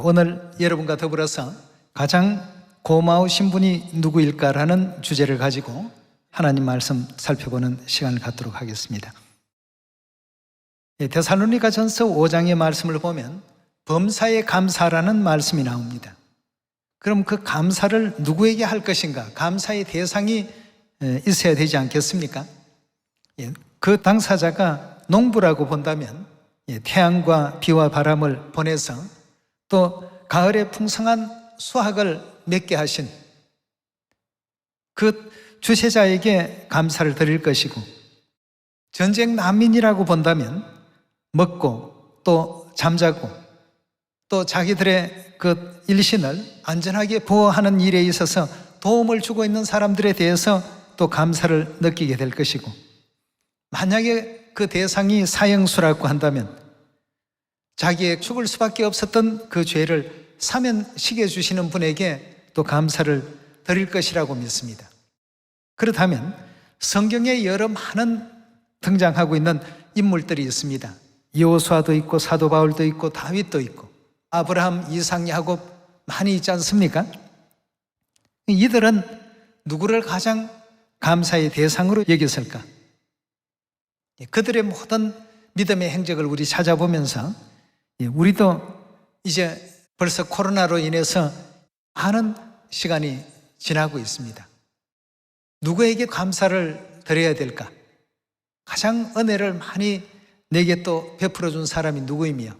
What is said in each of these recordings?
오늘 여러분과 더불어서 가장 고마우신 분이 누구일까라는 주제를 가지고 하나님 말씀 살펴보는 시간을 갖도록 하겠습니다. 데살로니가전서 5장의 말씀을 보면 범사에 감사라는 말씀이 나옵니다. 그럼 그 감사를 누구에게 할 것인가? 감사의 대상이 있어야 되지 않겠습니까? 그 당사자가 농부라고 본다면 태양과 비와 바람을 보내서 또 가을에 풍성한 수확을 맺게 하신 그 주세자에게 감사를 드릴 것이고, 전쟁 난민이라고 본다면 먹고 또 잠자고 또 자기들의 그 일신을 안전하게 보호하는 일에 있어서 도움을 주고 있는 사람들에 대해서 또 감사를 느끼게 될 것이고, 만약에 그 대상이 사형수라고 한다면 자기의 죽을 수밖에 없었던 그 죄를 사면시켜 주시는 분에게 또 감사를 드릴 것이라고 믿습니다. 그렇다면 성경에 여러 많은 등장하고 있는 인물들이 있습니다. 여호수아도 있고 사도 바울도 있고 다윗도 있고 아브라함, 이삭, 야곱 많이 있지 않습니까? 이들은 누구를 가장 감사의 대상으로 여겼을까? 그들의 모든 믿음의 행적을 우리 찾아보면서 우리도 이제 벌써 코로나로 인해서 많은 시간이 지나고 있습니다. 누구에게 감사를 드려야 될까? 가장 은혜를 많이 내게 또 베풀어 준 사람이 누구이며,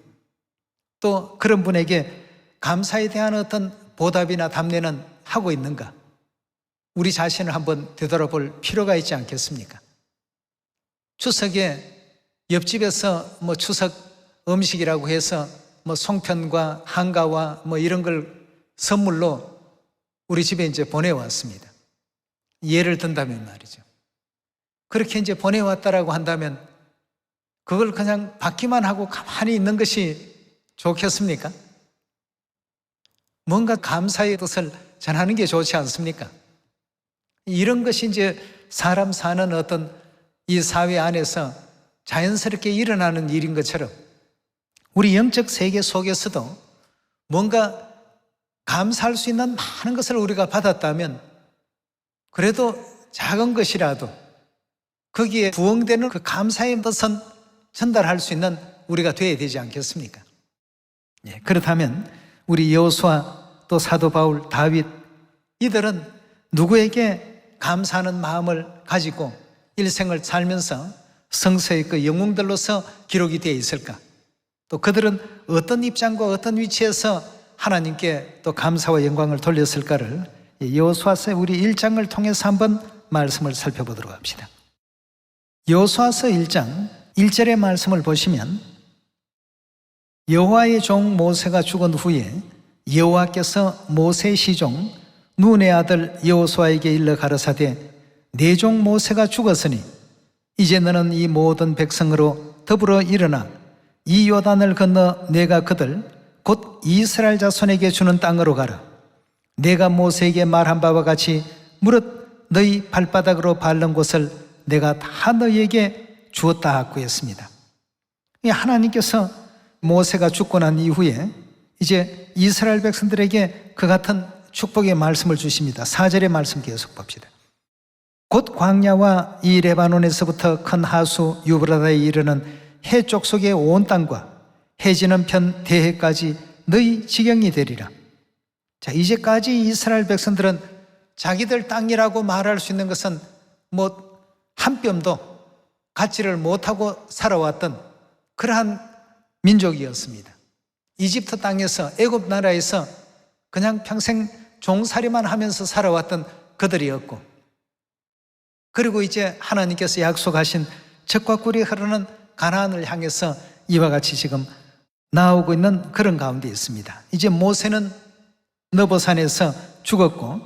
또 그런 분에게 감사에 대한 어떤 보답이나 답례는 하고 있는가? 우리 자신을 한번 되돌아볼 필요가 있지 않겠습니까? 추석에 옆집에서 추석 음식이라고 해서 송편과 한가와 이런 걸 선물로 우리 집에 이제 보내왔습니다. 예를 든다면 말이죠. 그렇게 이제 보내왔다라고 한다면 그걸 그냥 받기만 하고 가만히 있는 것이 좋겠습니까? 뭔가 감사의 뜻을 전하는 게 좋지 않습니까? 이런 것이 이제 사람 사는 어떤 이 사회 안에서 자연스럽게 일어나는 일인 것처럼 우리 영적 세계 속에서도 뭔가 감사할 수 있는 많은 것을 우리가 받았다면 그래도 작은 것이라도 거기에 부응되는 그 감사의 뜻은 전달할 수 있는 우리가 되어야 되지 않겠습니까? 그렇다면 우리 여호수아 또 사도 바울, 다윗 이들은 누구에게 감사하는 마음을 가지고 일생을 살면서 성서의 그 영웅들로서 기록이 되어 있을까? 또 그들은 어떤 입장과 어떤 위치에서 하나님께 또 감사와 영광을 돌렸을까를 여호수아서 우리 1장을 통해서 한번 말씀을 살펴보도록 합시다. 여호수아서 1장 1절의 말씀을 보시면 여호와의 종 모세가 죽은 후에 여호와께서 모세의 시종 눈의 아들 여호수아에게 일러 가라사대 내 종 모세가 죽었으니 이제 너는 이 모든 백성으로 더불어 일어나 이 요단을 건너 내가 그들 곧 이스라엘 자손에게 주는 땅으로 가라. 내가 모세에게 말한 바와 같이 무릇 너희 발바닥으로 밟는 곳을 내가 다 너희에게 주었다 하고 했습니다. 하나님께서 모세가 죽고 난 이후에 이제 이스라엘 백성들에게 그 같은 축복의 말씀을 주십니다. 4절의 말씀 계속 봅시다. 곧 광야와 이 레바논에서부터 큰 하수 유브라다에 이르는 해쪽 속의 온 땅과 해지는 편 대해까지 너희 지경이 되리라. 자, 이제까지 이스라엘 백성들은 자기들 땅이라고 말할 수 있는 것은 한 뼘도 갖지를 못하고 살아왔던 그러한 민족이었습니다. 이집트 땅에서 애굽 나라에서 그냥 평생 종살이만 하면서 살아왔던 그들이었고, 그리고 이제 하나님께서 약속하신 젖과 꿀이 흐르는 가나안을 향해서 이와 같이 지금 나오고 있는 그런 가운데 있습니다. 이제 모세는 느보산에서 죽었고,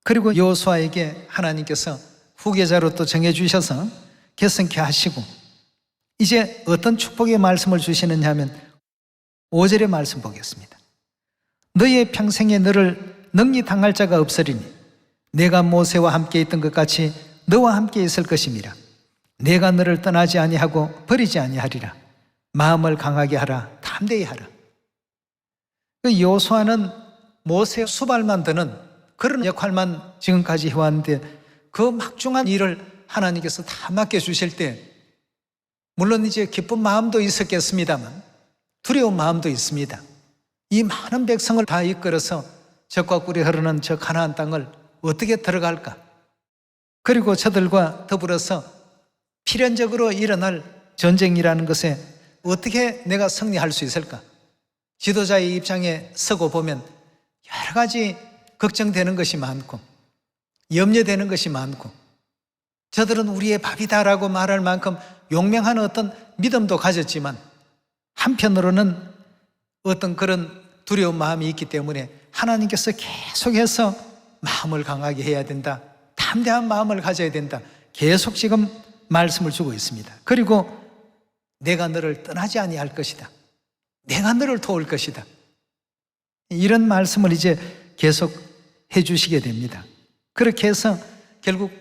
그리고 여호수아에게 하나님께서 후계자로 또 정해주셔서 계승케 하시고, 이제 어떤 축복의 말씀을 주시느냐 하면 5절의 말씀 보겠습니다. 너희의 평생에 너를 능히 당할 자가 없으리니 내가 모세와 함께 있던 것 같이 너와 함께 있을 것임이라. 내가 너를 떠나지 아니하고 버리지 아니하리라. 마음을 강하게 하라. 담대히 하라. 그 여호수아는 모세 수발만 드는 그런 역할만 지금까지 해왔는데 그 막중한 일을 하나님께서 다 맡겨주실 때 물론 이제 기쁜 마음도 있었겠습니다만 두려운 마음도 있습니다. 이 많은 백성을 다 이끌어서 젖과 꿀이 흐르는 저 가나안 땅을 어떻게 들어갈까? 그리고 저들과 더불어서 필연적으로 일어날 전쟁이라는 것에 어떻게 내가 승리할 수 있을까? 지도자의 입장에 서고 보면 여러 가지 걱정되는 것이 많고 염려되는 것이 많고 저들은 우리의 밥이다라고 말할 만큼 용맹한 어떤 믿음도 가졌지만 한편으로는 어떤 그런 두려운 마음이 있기 때문에 하나님께서 계속해서 마음을 강하게 해야 된다. 담대한 마음을 가져야 된다. 계속 지금 말씀을 주고 있습니다. 그리고 내가 너를 떠나지 아니할 것이다. 내가 너를 도울 것이다. 이런 말씀을 이제 계속 해주시게 됩니다. 그렇게 해서 결국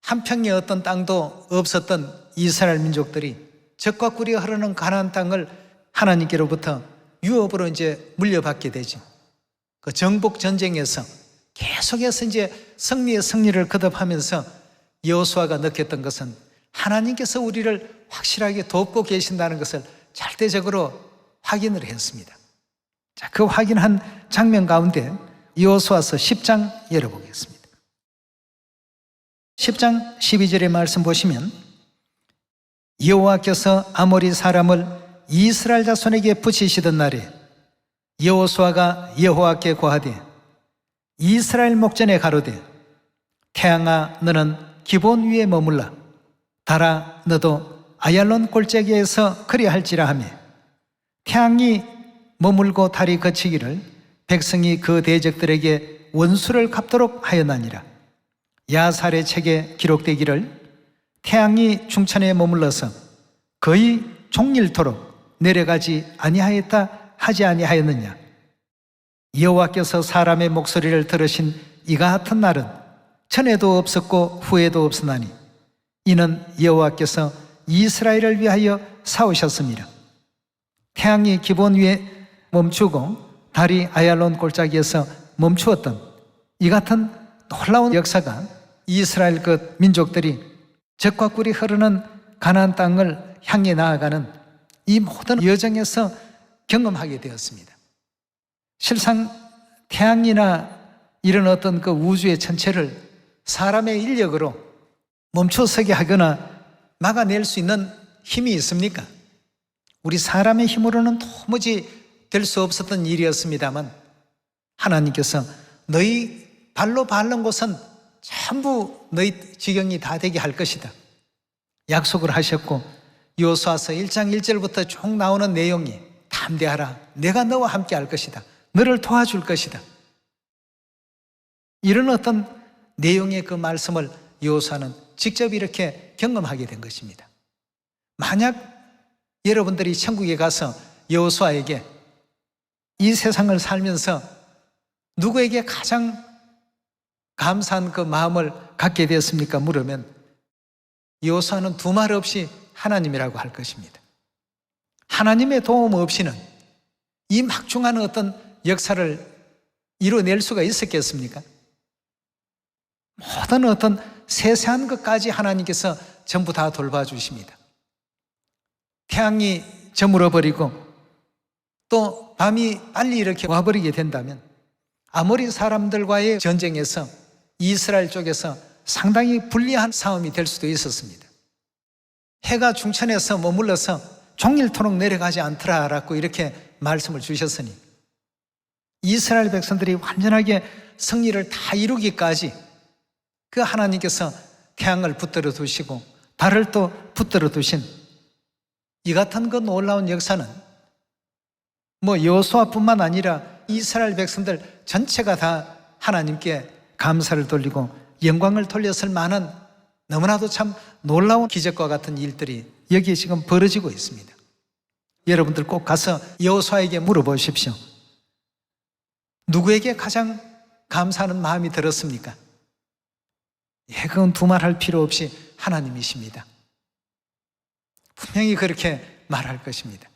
한평의 어떤 땅도 없었던 이스라엘 민족들이 젖과 꿀이 흐르는 가나안 땅을 하나님께로부터 유업으로 이제 물려받게 되죠. 그 정복 전쟁에서 계속해서 이제 승리의 승리를 거듭하면서 여호수아가 느꼈던 것은 하나님께서 우리를 확실하게 돕고 계신다는 것을 절대적으로 확인을 했습니다. 자, 그 확인한 장면 가운데 여호수아서 10장 열어보겠습니다. 10장 12절의 말씀 보시면 여호와께서 아모리 사람을 이스라엘 자손에게 붙이시던 날에 여호수아가 여호와께 고하되 이스라엘 목전에 가로되 태양아 너는 기본 위에 머물라 달아 너도 아얄론 골짜기에서 그리할지라 하며 태양이 머물고 달이 거치기를 백성이 그 대적들에게 원수를 갚도록 하였나니라. 야살의 책에 기록되기를 태양이 중천에 머물러서 거의 종일토록 내려가지 아니하였다 하지 아니하였느냐. 여호와께서 사람의 목소리를 들으신 이가 같은 날은 전에도 없었고 후에도 없으나니 이는 여호와께서 이스라엘을 위하여 사오셨습니다. 태양이 기본 위에 멈추고 달이 아얄론 골짜기에서 멈추었던 이 같은 놀라운 역사가 이스라엘 그 민족들이 젖과 꿀이 흐르는 가나안 땅을 향해 나아가는 이 모든 여정에서 경험하게 되었습니다. 실상 태양이나 이런 어떤 그 우주의 전체를 사람의 인력으로 멈춰서게 하거나 막아낼 수 있는 힘이 있습니까? 우리 사람의 힘으로는 도무지 될 수 없었던 일이었습니다만 하나님께서 너희 발로 밟는 곳은 전부 너희 지경이 다 되게 할 것이다 약속을 하셨고 여호수아서 1장 1절부터 쭉 나오는 내용이 담대하라 내가 너와 함께 할 것이다 너를 도와줄 것이다 이런 어떤 내용의 그 말씀을 여호수아는 직접 이렇게 경험하게 된 것입니다. 만약 여러분들이 천국에 가서 여호수아에게 이 세상을 살면서 누구에게 가장 감사한 그 마음을 갖게 되었습니까? 물으면 여호수아는 두말 없이 하나님이라고 할 것입니다. 하나님의 도움 없이는 이 막중한 어떤 역사를 이뤄낼 수가 있었겠습니까? 모든 어떤 세세한 것까지 하나님께서 전부 다 돌봐주십니다. 태양이 저물어 버리고 또 밤이 빨리 이렇게 와버리게 된다면 아모리 사람들과의 전쟁에서 이스라엘 쪽에서 상당히 불리한 싸움이 될 수도 있었습니다. 해가 중천에서 머물러서 종일토록 내려가지 않더라라고 이렇게 말씀을 주셨으니 이스라엘 백성들이 완전하게 승리를 다 이루기까지 그 하나님께서 태양을 붙들어 두시고 달을 또 붙들어 두신 이 같은 그 놀라운 역사는 여호수아뿐만 아니라 이스라엘 백성들 전체가 다 하나님께 감사를 돌리고 영광을 돌렸을 만한 너무나도 참 놀라운 기적과 같은 일들이 여기에 지금 벌어지고 있습니다. 여러분들 꼭 가서 여호수아에게 물어보십시오. 누구에게 가장 감사하는 마음이 들었습니까? 그건 두말할 필요 없이 하나님이십니다. 분명히 그렇게 말할 것입니다.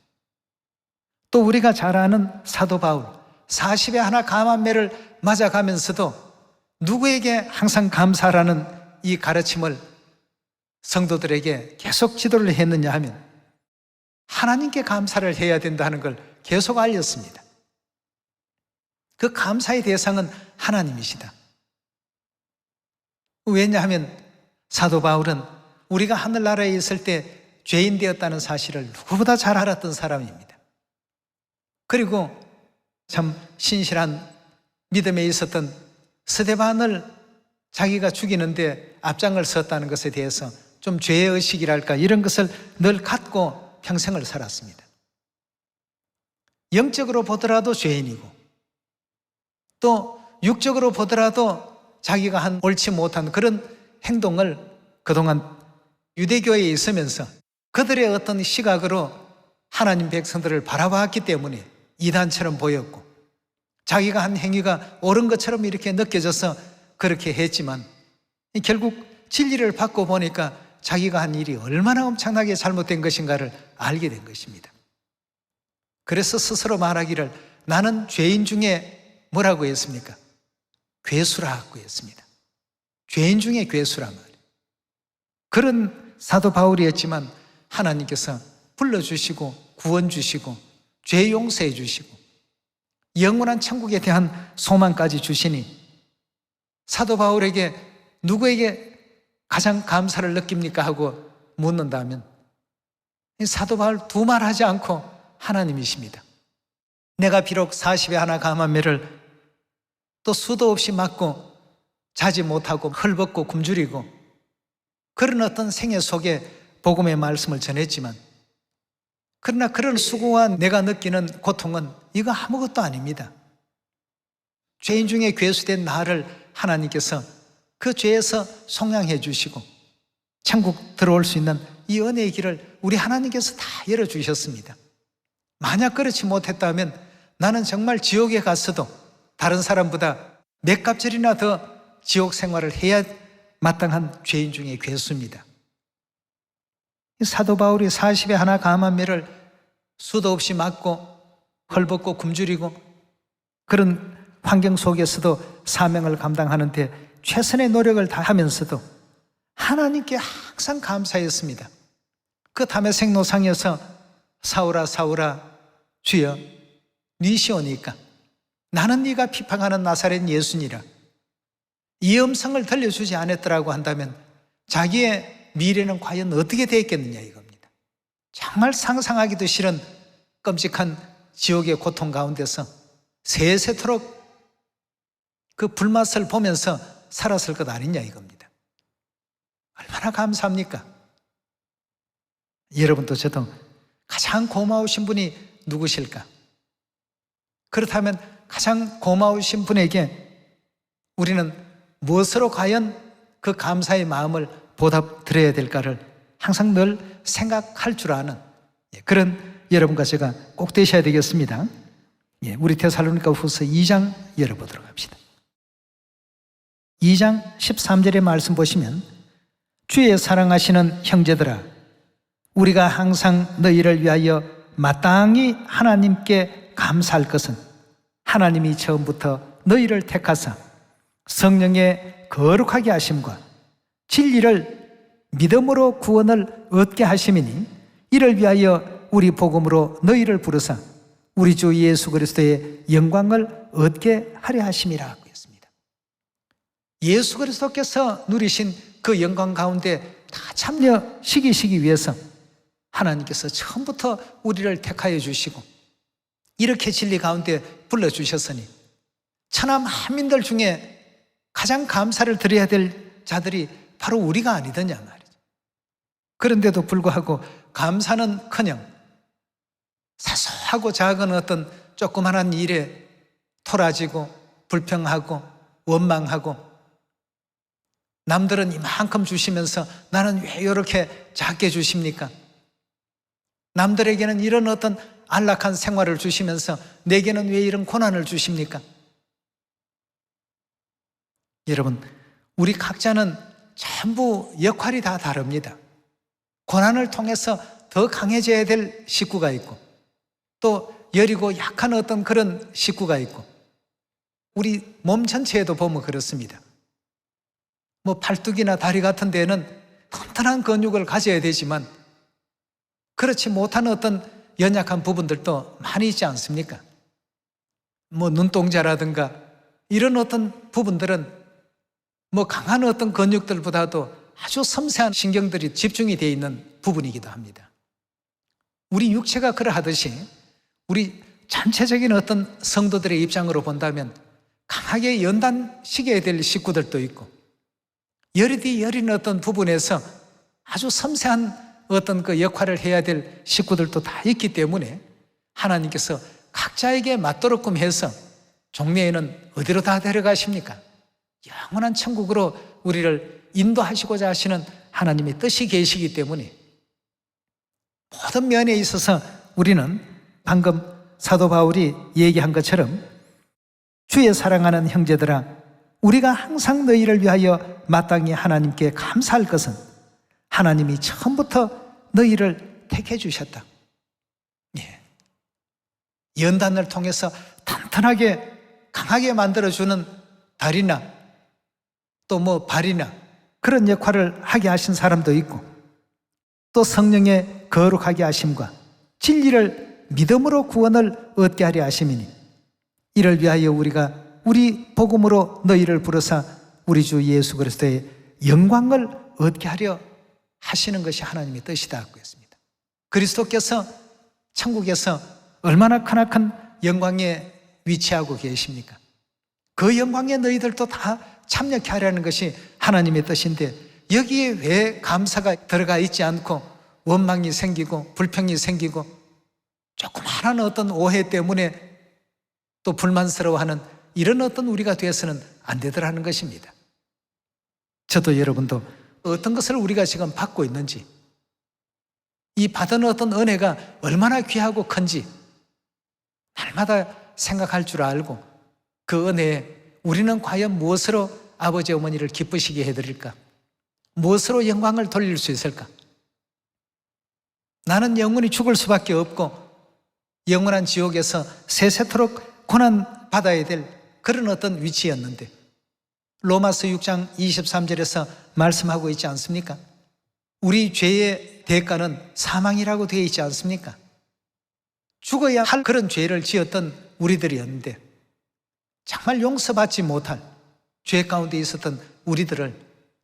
또 우리가 잘 아는 사도 바울, 40에 하나 감암매를 맞아가면서도 누구에게 항상 감사라는 이 가르침을 성도들에게 계속 지도를 했느냐 하면 하나님께 감사를 해야 된다는 걸 계속 알렸습니다. 그 감사의 대상은 하나님이시다. 왜냐하면 사도 바울은 우리가 하늘나라에 있을 때 죄인 되었다는 사실을 누구보다 잘 알았던 사람입니다. 그리고 참 신실한 믿음에 있었던 스데반을 자기가 죽이는데 앞장을 섰다는 것에 대해서 좀 죄의식이랄까 이런 것을 늘 갖고 평생을 살았습니다. 영적으로 보더라도 죄인이고 또 육적으로 보더라도 자기가 한 옳지 못한 그런 행동을 그동안 유대교회에 있으면서 그들의 어떤 시각으로 하나님 백성들을 바라봤기 때문에 이단처럼 보였고 자기가 한 행위가 옳은 것처럼 이렇게 느껴져서 그렇게 했지만 결국 진리를 받고 보니까 자기가 한 일이 얼마나 엄청나게 잘못된 것인가를 알게 된 것입니다. 그래서 스스로 말하기를 나는 죄인 중에 뭐라고 했습니까? 괴수라고 했습니다. 죄인 중에 괴수란 말이에요. 그런 사도 바울이었지만 하나님께서 불러주시고 구원 주시고 죄 용서해 주시고 영원한 천국에 대한 소망까지 주시니 사도 바울에게 누구에게 가장 감사를 느낍니까? 하고 묻는다면 사도 바울 두 말 하지 않고 하나님이십니다. 내가 비록 40에 하나 감암매를 또 수도 없이 맞고 자지 못하고 헐벗고 굶주리고 그런 어떤 생애 속에 복음의 말씀을 전했지만 그러나 그런 수고와 내가 느끼는 고통은 이거 아무것도 아닙니다. 죄인 중에 괴수된 나를 하나님께서 그 죄에서 속량해 주시고 천국 들어올 수 있는 이 은혜의 길을 우리 하나님께서 다 열어주셨습니다. 만약 그렇지 못했다면 나는 정말 지옥에 갔어도 다른 사람보다 몇 갑절이나 더 지옥 생활을 해야 마땅한 죄인 중에 괴수입니다. 사도 바울이 40에 하나 감암매를 수도 없이 맞고 헐벗고 굶주리고 그런 환경 속에서도 사명을 감당하는데 최선의 노력을 다하면서도 하나님께 항상 감사했습니다. 그 다메섹 노상에서 사울아 사울아 주여 니시오니까 나는 네가 비방하는 나사렛 예수니라 이 음성을 들려주지 않았더라고 한다면 자기의 미래는 과연 어떻게 되었겠느냐 이겁니다. 정말 상상하기도 싫은 끔찍한 지옥의 고통 가운데서 세세토록 그 불맛을 보면서 살았을 것 아니냐 이겁니다. 얼마나 감사합니까? 여러분도 저도 가장 고마우신 분이 누구실까? 그렇다면 가장 고마우신 분에게 우리는 무엇으로 과연 그 감사의 마음을 보답드려야 될까를 항상 늘 생각할 줄 아는 그런 여러분과 제가 꼭 되셔야 되겠습니다. 우리 데살로니가 후서 2장 열어보도록 합시다. 2장 13절의 말씀 보시면 주의 사랑하시는 형제들아 우리가 항상 너희를 위하여 마땅히 하나님께 감사할 것은 하나님이 처음부터 너희를 택하사 성령의 거룩하게 하심과 진리를 믿음으로 구원을 얻게 하심이니 이를 위하여 우리 복음으로 너희를 부르사 우리 주 예수 그리스도의 영광을 얻게 하려 하심이라 했습니다. 예수 그리스도께서 누리신 그 영광 가운데 다 참여시키시기 위해서 하나님께서 처음부터 우리를 택하여 주시고 이렇게 진리 가운데 불러주셨으니 천하 만민들 중에 가장 감사를 드려야 될 자들이 바로 우리가 아니더냐 말이죠. 그런데도 불구하고 감사는커녕 사소하고 작은 어떤 조그마한 일에 토라지고 불평하고 원망하고 남들은 이만큼 주시면서 나는 왜 이렇게 작게 주십니까? 남들에게는 이런 어떤 안락한 생활을 주시면서 내게는 왜 이런 고난을 주십니까? 여러분, 우리 각자는 전부 역할이 다 다릅니다. 고난을 통해서 더 강해져야 될 식구가 있고 또 여리고 약한 어떤 그런 식구가 있고, 우리 몸 전체에도 보면 그렇습니다. 뭐 팔뚝이나 다리 같은 데는 튼튼한 근육을 가져야 되지만 그렇지 못한 어떤 연약한 부분들도 많이 있지 않습니까? 뭐 눈동자라든가 이런 어떤 부분들은 뭐 강한 어떤 근육들보다도 아주 섬세한 신경들이 집중이 되어 있는 부분이기도 합니다. 우리 육체가 그러하듯이 우리 전체적인 어떤 성도들의 입장으로 본다면 강하게 연단시켜야 될 식구들도 있고, 여리디 여린 어떤 부분에서 아주 섬세한 어떤 그 역할을 해야 될 식구들도 다 있기 때문에 하나님께서 각자에게 맞도록끔 해서 종래에는 어디로 다 데려가십니까? 영원한 천국으로 우리를 인도하시고자 하시는 하나님의 뜻이 계시기 때문에 모든 면에 있어서 우리는 방금 사도 바울이 얘기한 것처럼 주의 사랑하는 형제들아, 우리가 항상 너희를 위하여 마땅히 하나님께 감사할 것은 하나님이 처음부터 너희를 택해 주셨다. 예. 연단을 통해서 탄탄하게 강하게 만들어주는 다리나 또 뭐 발이나 그런 역할을 하게 하신 사람도 있고, 또 성령의 거룩하게 하심과 진리를 믿음으로 구원을 얻게 하려 하심이니 이를 위하여 우리가 우리 복음으로 너희를 부르사 우리 주 예수 그리스도의 영광을 얻게 하려 하시는 것이 하나님의 뜻이다 고 했습니다. 그리스도께서 천국에서 얼마나 크나큰 영광에 위치하고 계십니까? 그 영광에 너희들도 다 참여케 하려는 것이 하나님의 뜻인데, 여기에 왜 감사가 들어가 있지 않고 원망이 생기고 불평이 생기고 조그마한 어떤 오해 때문에 또 불만스러워하는 이런 어떤 우리가 되어서는 안 되더라는 것입니다. 저도 여러분도 어떤 것을 우리가 지금 받고 있는지, 이 받은 어떤 은혜가 얼마나 귀하고 큰지 날마다 생각할 줄 알고, 그 은혜에 우리는 과연 무엇으로 아버지 어머니를 기쁘시게 해드릴까? 무엇으로 영광을 돌릴 수 있을까? 나는 영원히 죽을 수밖에 없고 영원한 지옥에서 세세토록 고난받아야 될 그런 어떤 위치였는데, 로마서 6장 23절에서 말씀하고 있지 않습니까? 우리 죄의 대가는 사망이라고 되어 있지 않습니까? 죽어야 할 그런 죄를 지었던 우리들이었는데, 정말 용서받지 못할 죄 가운데 있었던 우리들을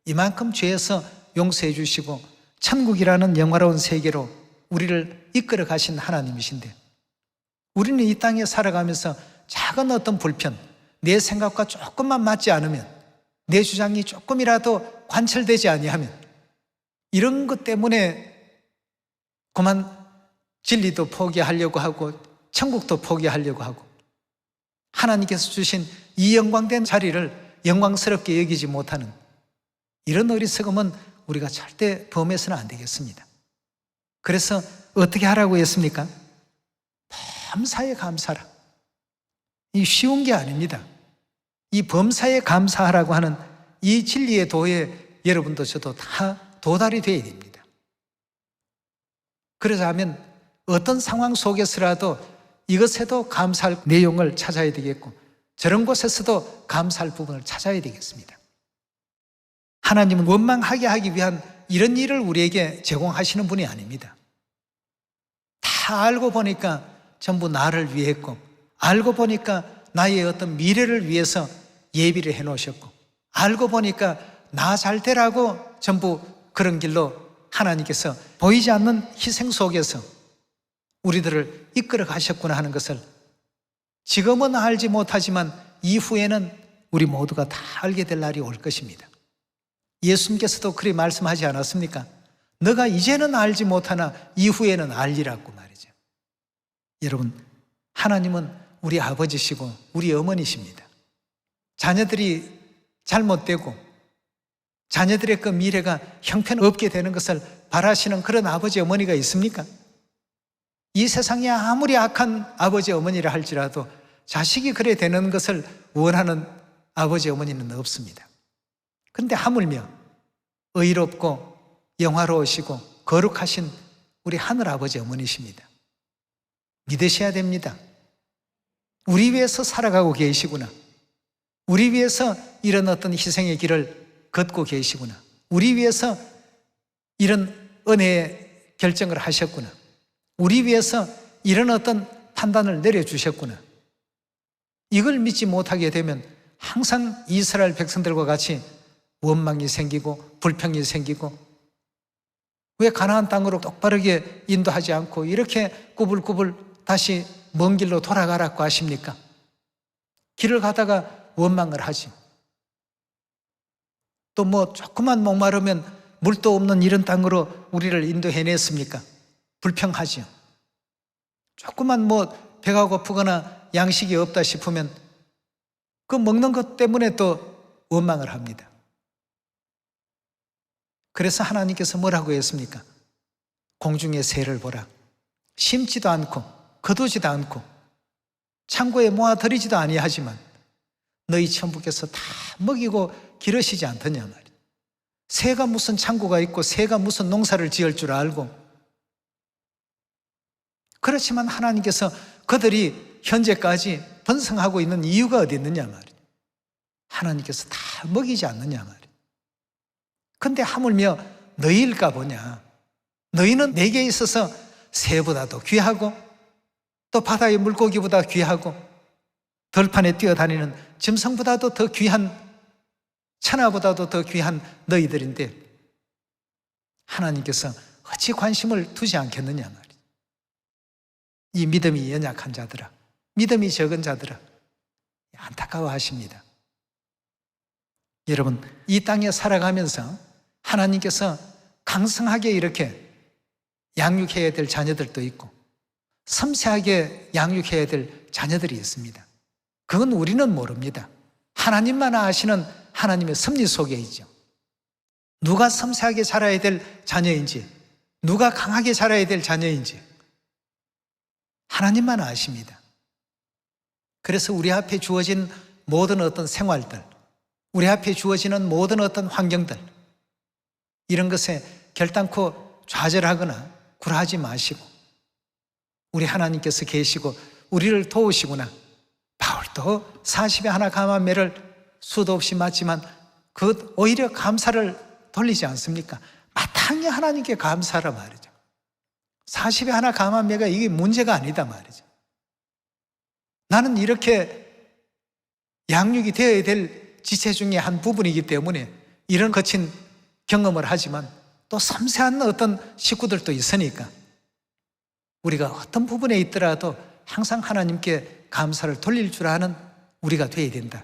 이만큼 죄에서 용서해 주시고 천국이라는 영화로운 세계로 우리를 이끌어 가신 하나님이신데, 우리는 이 땅에 살아가면서 작은 어떤 불편, 내 생각과 조금만 맞지 않으면, 내 주장이 조금이라도 관철되지 아니하면 이런 것 때문에 그만 진리도 포기하려고 하고 천국도 포기하려고 하고, 하나님께서 주신 이 영광된 자리를 영광스럽게 여기지 못하는 이런 어리석음은 우리가 절대 범해서는 안 되겠습니다. 그래서 어떻게 하라고 했습니까? 범사에 감사라. 이 쉬운 게 아닙니다. 이 범사에 감사하라고 하는 이 진리의 도에 여러분도 저도 다 도달이 되어야 됩니다. 그러자 하면 어떤 상황 속에서라도 이것에도 감사할 내용을 찾아야 되겠고, 저런 곳에서도 감사할 부분을 찾아야 되겠습니다. 하나님은 원망하게 하기 위한 이런 일을 우리에게 제공하시는 분이 아닙니다. 다 알고 보니까 전부 나를 위했고, 알고 보니까 나의 어떤 미래를 위해서 예비를 해놓으셨고, 알고 보니까 나 잘 되라고 전부 그런 길로 하나님께서 보이지 않는 희생 속에서 우리들을 이끌어 가셨구나 하는 것을 지금은 알지 못하지만 이후에는 우리 모두가 다 알게 될 날이 올 것입니다. 예수님께서도 그리 말씀하지 않았습니까? 너가 이제는 알지 못하나 이후에는 알리라고 말이죠. 여러분, 하나님은 우리 아버지시고 우리 어머니십니다. 자녀들이 잘못되고 자녀들의 그 미래가 형편없게 되는 것을 바라시는 그런 아버지 어머니가 있습니까? 이 세상에 아무리 악한 아버지 어머니라 할지라도 자식이 그래 되는 것을 원하는 아버지 어머니는 없습니다. 그런데 하물며 의롭고 영화로우시고 거룩하신 우리 하늘아버지 어머니십니다. 믿으셔야 됩니다. 우리 위해서 살아가고 계시구나. 우리 위해서 이런 어떤 희생의 길을 걷고 계시구나. 우리 위해서 이런 은혜의 결정을 하셨구나. 우리 위해서 이런 어떤 판단을 내려주셨구나. 이걸 믿지 못하게 되면 항상 이스라엘 백성들과 같이 원망이 생기고 불평이 생기고, 왜 가나안 땅으로 똑바르게 인도하지 않고 이렇게 꾸불꾸불 다시 먼 길로 돌아가라고 하십니까? 길을 가다가 원망을 하지. 또 뭐 조금만 목마르면 물도 없는 이런 땅으로 우리를 인도해냈습니까? 불평하지요. 조금만 뭐 배가 고프거나 양식이 없다 싶으면 그 먹는 것 때문에 또 원망을 합니다. 그래서 하나님께서 뭐라고 했습니까? 공중의 새를 보라. 심지도 않고 거두지도 않고 창고에 모아들이지도 아니하지만 너희 천부께서 다 먹이고 기르시지 않더냐 말이야. 새가 무슨 창고가 있고 새가 무슨 농사를 지을 줄 알고. 그렇지만 하나님께서 그들이 현재까지 번성하고 있는 이유가 어디 있느냐 말이야. 하나님께서 다 먹이지 않느냐 말이야. 근데 하물며 너희일까 보냐. 너희는 내게 있어서 새보다도 귀하고 또 바다의 물고기보다 귀하고 들판에 뛰어다니는 짐승보다도 더 귀한, 천하보다도 더 귀한 너희들인데 하나님께서 어찌 관심을 두지 않겠느냐 말이야. 이 믿음이 연약한 자들아, 믿음이 적은 자들아, 안타까워하십니다. 여러분, 이 땅에 살아가면서 하나님께서 강성하게 이렇게 양육해야 될 자녀들도 있고 섬세하게 양육해야 될 자녀들이 있습니다. 그건 우리는 모릅니다. 하나님만 아시는 하나님의 섭리 속에 있죠. 누가 섬세하게 자라야 될 자녀인지, 누가 강하게 자라야 될 자녀인지 하나님만 아십니다. 그래서 우리 앞에 주어진 모든 어떤 생활들, 우리 앞에 주어지는 모든 어떤 환경들, 이런 것에 결단코 좌절하거나 굴하지 마시고 우리 하나님께서 계시고 우리를 도우시구나. 바울도 40에 하나 감암매를 수도 없이 맞지만 그 오히려 감사를 돌리지 않습니까? 마땅히 하나님께 감사하라 말이죠. 40에 하나 감암매가 이게 문제가 아니다 말이죠. 나는 이렇게 양육이 되어야 될 지체 중에 한 부분이기 때문에 이런 거친 경험을 하지만 또 섬세한 어떤 식구들도 있으니까 우리가 어떤 부분에 있더라도 항상 하나님께 감사를 돌릴 줄 아는 우리가 되어야 된다.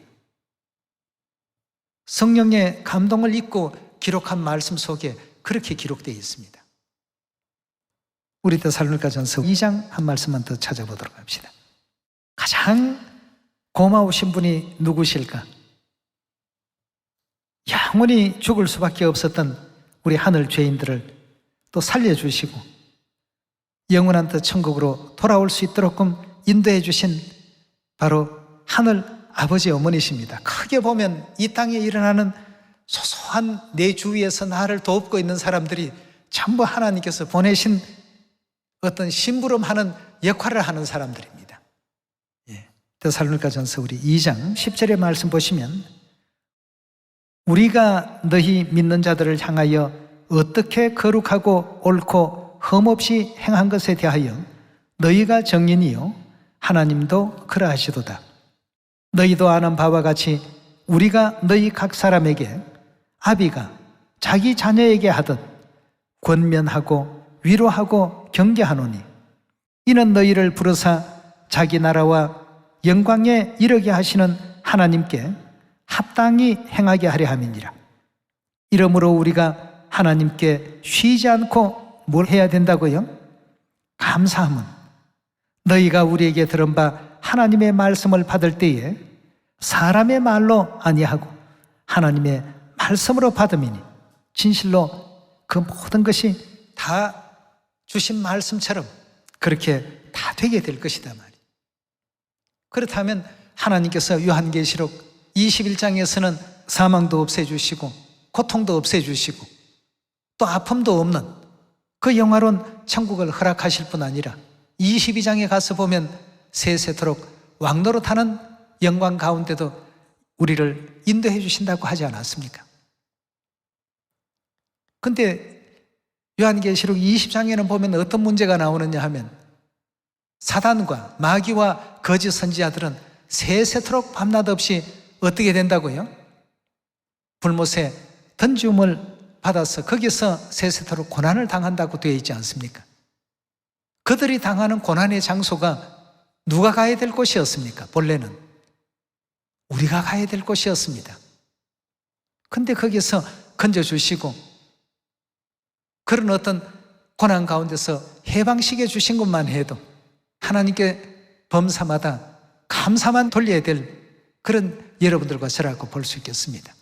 성령의 감동을 입고 기록한 말씀 속에 그렇게 기록되어 있습니다. 우리 데살로니가전서 2장 한 말씀만 더 찾아보도록 합시다. 가장 고마우신 분이 누구실까? 영원히 죽을 수밖에 없었던 우리 하늘 죄인들을 또 살려주시고 영원한 그 천국으로 돌아올 수 있도록끔 인도해 주신 바로 하늘 아버지 어머니십니다. 크게 보면 이 땅에 일어나는 소소한 내 주위에서 나를 돕고 있는 사람들이 전부 하나님께서 보내신 어떤 심부름하는 역할을 하는 사람들입니다. 데살로니가전서 우리 2장 10절의 말씀 보시면 우리가 너희 믿는 자들을 향하여 어떻게 거룩하고 옳고 흠없이 행한 것에 대하여 너희가 정인이요 하나님도 그러하시도다. 너희도 아는 바와 같이 우리가 너희 각 사람에게 아비가 자기 자녀에게 하듯 권면하고 위로하고 경계하노니 이는 너희를 부르사 자기 나라와 영광에 이르게 하시는 하나님께 합당히 행하게 하려 함이니라. 이러므로 우리가 하나님께 쉬지 않고 뭘 해야 된다고요? 감사함은 너희가 우리에게 들은 바 하나님의 말씀을 받을 때에 사람의 말로 아니하고 하나님의 말씀으로 받음이니 진실로 그 모든 것이 다 주신 말씀처럼 그렇게 다 되게 될 것이다 말이에요. 그렇다면 하나님께서 요한계시록 21장에서는 사망도 없애주시고 고통도 없애주시고 또 아픔도 없는 그 영화로운 천국을 허락하실 뿐 아니라 22장에 가서 보면 세세토록 왕노릇하는 영광 가운데도 우리를 인도해 주신다고 하지 않았습니까? 근데 요한계시록 20장에는 보면 어떤 문제가 나오느냐 하면 사단과 마귀와 거짓 선지자들은 세세토록 밤낮 없이 어떻게 된다고요? 불못에 던지움을 받아서 거기서 세세토록 고난을 당한다고 되어 있지 않습니까? 그들이 당하는 고난의 장소가 누가 가야 될 곳이었습니까? 본래는 우리가 가야 될 곳이었습니다. 근데 거기서 건져주시고 그런 어떤 고난 가운데서 해방시켜 주신 것만 해도 하나님께 범사마다 감사만 돌려야 될 그런 여러분들과 저라고 볼 수 있겠습니다.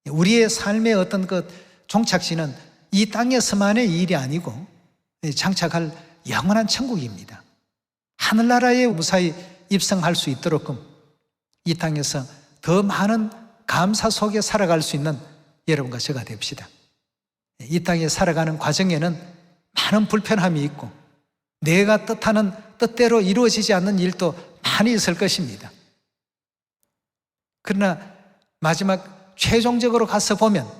우리의 삶의 어떤 그 종착지는 이 땅에서만의 일이 아니고 장착할 영원한 천국입니다. 하늘나라에 무사히 입성할 수 있도록끔 이 땅에서 더 많은 감사 속에 살아갈 수 있는 여러분과 저가 됩시다. 이 땅에 살아가는 과정에는 많은 불편함이 있고 내가 뜻하는 뜻대로 이루어지지 않는 일도 많이 있을 것입니다. 그러나 마지막 최종적으로 가서 보면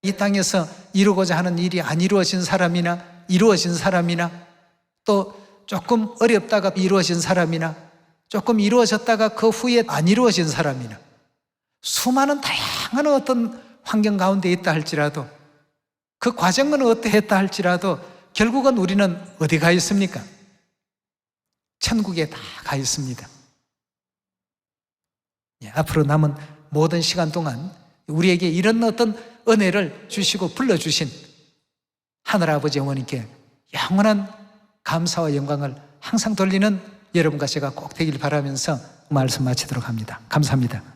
이 땅에서 이루고자 하는 일이 안 이루어진 사람이나 이루어진 사람이나 또 조금 어렵다가 이루어진 사람이나 조금 이루어졌다가 그 후에 안 이루어진 사람이나 수많은 다양한 어떤 환경 가운데 있다 할지라도 그 과정은 어떠했다 할지라도 결국은 우리는 어디 가 있습니까? 천국에 다 가 있습니다. 앞으로 남은 모든 시간 동안 우리에게 이런 어떤 은혜를 주시고 불러주신 하늘아버지 어머니께 영원한 감사와 영광을 항상 돌리는 여러분과 제가 꼭 되길 바라면서 말씀 마치도록 합니다. 감사합니다.